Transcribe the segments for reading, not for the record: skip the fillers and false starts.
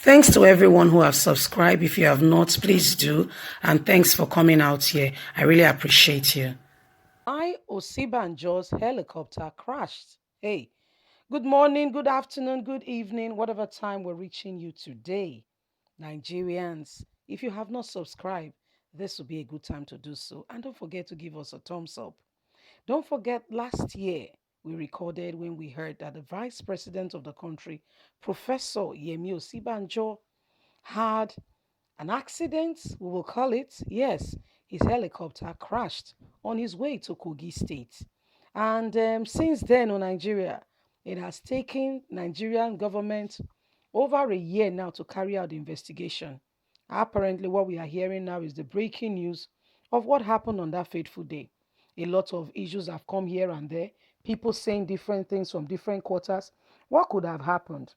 Thanks to everyone who have subscribed. If you have not, please do. And thanks for coming out here. I really appreciate you. Osinbajo's helicopter crashed. Hey, good morning, good afternoon, good evening, whatever time we're reaching you today. Nigerians, if you have not subscribed, this will be a good time to do so. And don't forget to give us a thumbs up. Don't forget last year we recorded when we heard that the vice president of the country, Professor Yemi Osinbajo, had an accident, we will call it. Yes, his helicopter crashed on his way to Kogi State. And since then, on Nigeria, it has taken Nigerian government over a year now to carry out the investigation. Apparently, what we are hearing now is the breaking news of what happened on that fateful day. A lot of issues have come here and there, people saying different things from different quarters. What could have happened?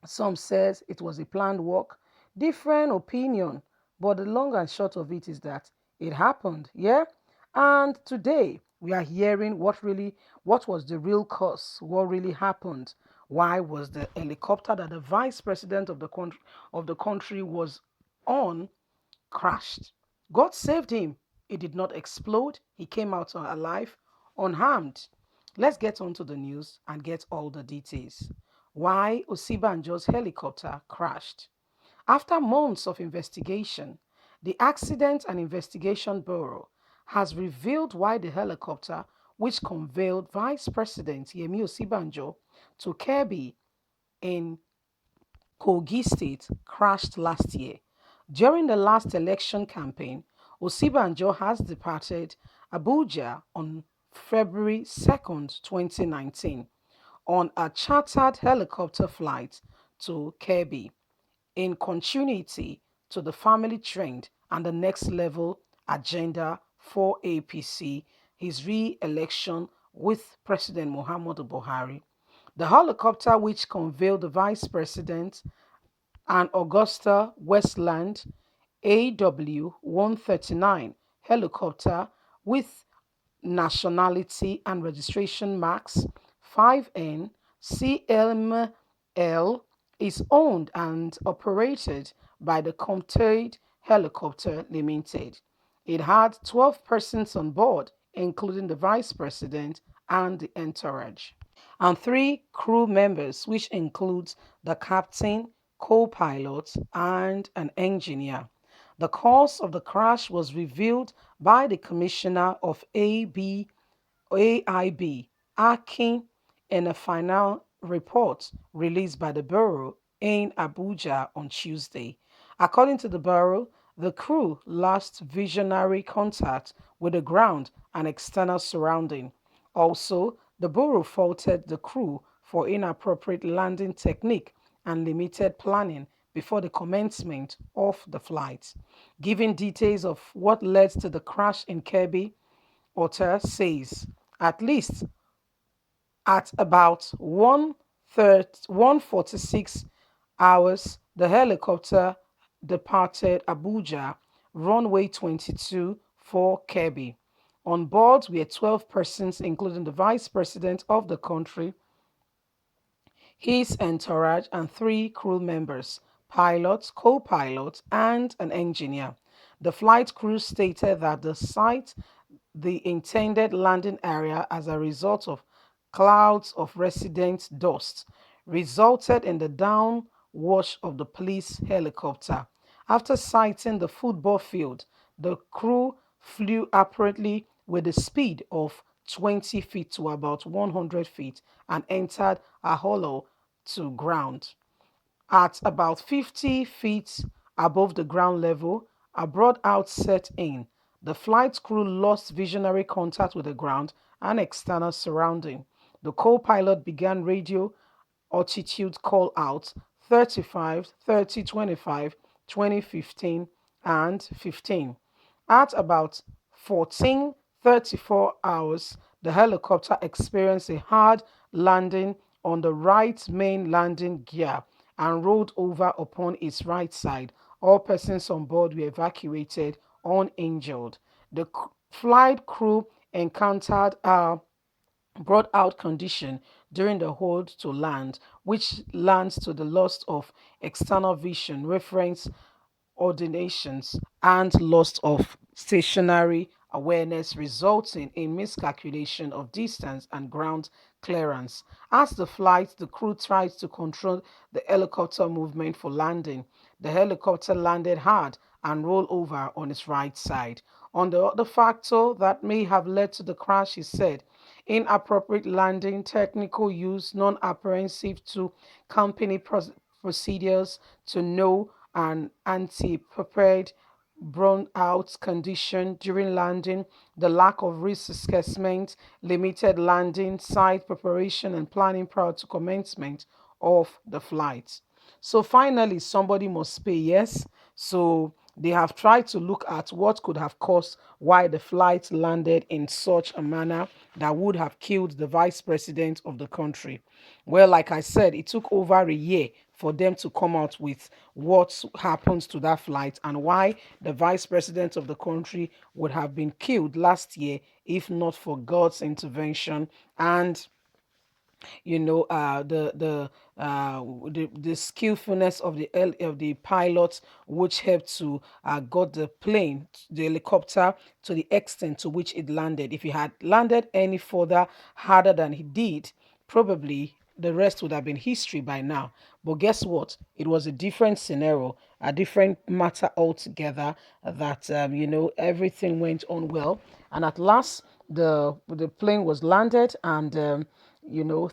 Some says it was a planned walk, different opinion, but the long and short of it is that it happened, yeah? And today we are hearing what was the real cause, what really happened. Why was the helicopter that the vice president of the country was on crashed? God saved him. It did not explode. He came out alive, unharmed. Let's get on to the news and get all the details. Why Osinbajo's helicopter crashed. After months of investigation, the Accident and Investigation Bureau has revealed why the helicopter, which conveyed Vice President Yemi Osinbajo to Kebbi in Kogi State, crashed last year. During the last election campaign, Osinbajo has departed Abuja on February 2nd, 2019, on a chartered helicopter flight to Kebbi, in continuity to the family trend and the next level agenda for APC, his re-election with President Muhammadu Buhari. The helicopter, which conveyed the vice president and Augusta Westland AW 139 helicopter with nationality and registration marks 5N CML, is owned and operated by the Comtade Helicopter Limited. It had 12 persons on board, including the vice president and the entourage, and three crew members, which includes the captain, co-pilot, and an engineer. The cause of the crash was revealed by the commissioner of AIB, Akin, in a final report released by the Bureau in Abuja on Tuesday. According to the Bureau, the crew lost visionary contact with the ground and external surrounding. Also, the Bureau faulted the crew for inappropriate landing technique and limited planning before the commencement of the flight. Giving details of what led to the crash in Kebbi, Otter says at least at about 1:46 hours, the helicopter departed Abuja, runway 22 for Kebbi. On board were 12 persons, including the vice president of the country, his entourage, and three crew members, pilots, co-pilot, and an engineer. The flight crew stated that the intended landing area as a result of clouds of resident dust resulted in the downwash of the police helicopter. After sighting the football field, the crew flew apparently with a speed of 20 feet to about 100 feet and entered a hollow to ground. At about 50 feet above the ground level, a broadout set in. The flight crew lost visionary contact with the ground and external surrounding. The co-pilot began radio altitude call out 35, 30, 25, 20, 15, and 15. At about 14:34 hours, the helicopter experienced a hard landing on the right main landing gear and rolled over upon its right side. All persons on board were evacuated uninjured. The flight crew encountered a brought out condition during the hold to land, which lands to the loss of external vision, reference ordinations, and loss of stationary awareness, resulting in miscalculation of distance and ground clearance. As the crew tried to control the helicopter movement for landing. The helicopter landed hard and rolled over on its right side. On the other factor that may have led to the crash, he said, inappropriate landing, technical use, non-apprehensive to company procedures to know an anti-prepared brown out condition during landing, the lack of risk assessment, limited landing site preparation and planning prior to commencement of the flight. So finally, somebody must pay, yes. So they have tried to look at what could have caused why the flight landed in such a manner that would have killed the vice president of the country. Well, like I said, it took over a year for them to come out with what happens to that flight and why the vice president of the country would have been killed last year if not for God's intervention and the skillfulness of the pilots, which helped to got the plane, the helicopter, to the extent to which it landed. If he had landed any further harder than he did, probably the rest would have been history by now. But guess what? It was a different scenario, a different matter altogether. That everything went on well, and at last the plane was landed, and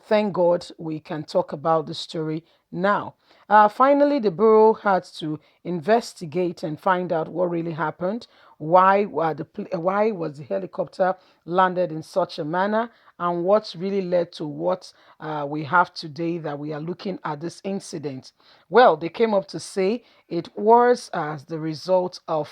thank God we can talk about the story now. Finally, the bureau had to investigate and find out what really happened. Why was the helicopter landed in such a manner, and what really led to what we have today that we are looking at this incident? Well, they came up to say it was as the result of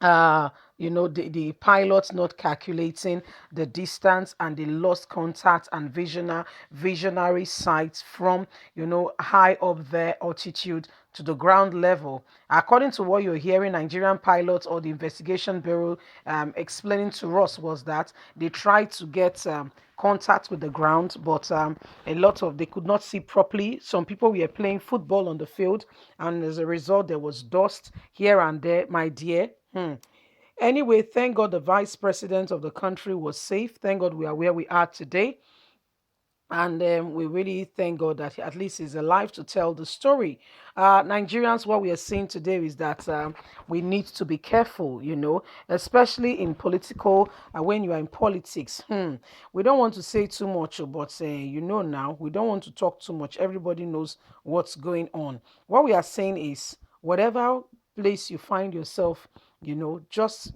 the pilots not calculating the distance, and they lost contact and visionary sight from high up there altitude to the ground level. According to what you're hearing, Nigerian pilots or the investigation bureau explaining to us was that they tried to get contact with the ground, but a lot of they could not see properly. Some people were playing football on the field, and as a result there was dust here and there, my dear. Anyway, thank God the vice president of the country was safe. Thank God we are where we are today. And we really thank God that at least he's alive to tell the story. Nigerians, what we are seeing today is that we need to be careful, especially in political, when you are in politics. We don't want to say too much, but now, we don't want to talk too much. Everybody knows what's going on. What we are saying is whatever place you find yourself, just,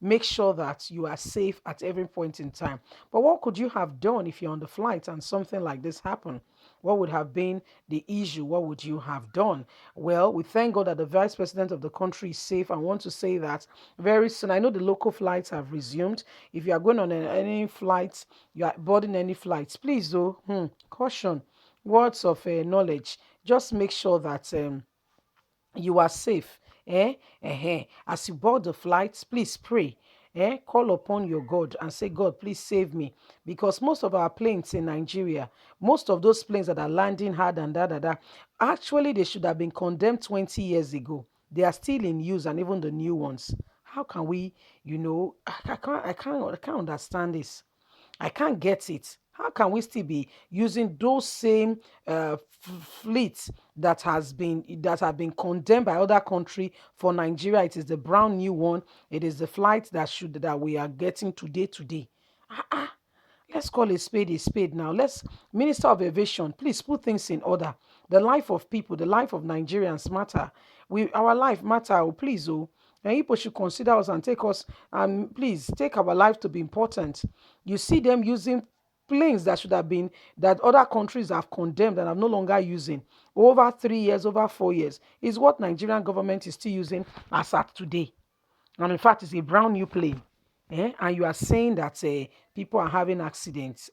make sure that you are safe at every point in time. But what could you have done if you're on the flight and something like this happened? What would have been the issue? What would you have done? Well, we thank God that the vice president of the country is safe. I want to say that very soon. I know the local flights have resumed. If you are going on any flights, you are boarding any flights, please do caution, words of knowledge. Just make sure that you are safe. As you board the flights, please pray. Call upon your God and say, God, please save me. Because most of our planes in Nigeria, most of those planes that are landing hard and actually they should have been condemned 20 years ago. They are still in use, and even the new ones. How can we, I can't understand this. I can't get it. How can we still be using those same fleets that have been condemned by other country? For Nigeria, it is the brown new one. It is the flight that we are getting today. Ah, ah. Let's call a spade now. Let's, Minister of Aviation, please put things in order. The life of people, the life of Nigerians matter. Our life matter. Oh, please, oh. And people should consider us and take us, and please take our life to be important. You see them using planes that should have been, that other countries have condemned and are no longer using over 3 years, over 4 years, is what Nigerian government is still using as at today. And in fact, it's a brand new plane. And you are saying that people are having accidents.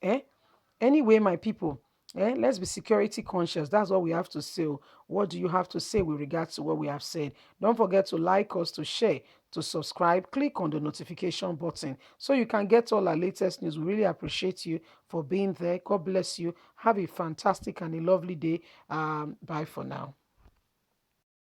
Anyway, my people, let's be security conscious. That's what we have to say. What do you have to say with regards to what we have said? Don't forget to like us, to share, to subscribe, click on the notification button so you can get all our latest news. We really appreciate you for being there. God bless you. Have a fantastic and a lovely day. Bye for now.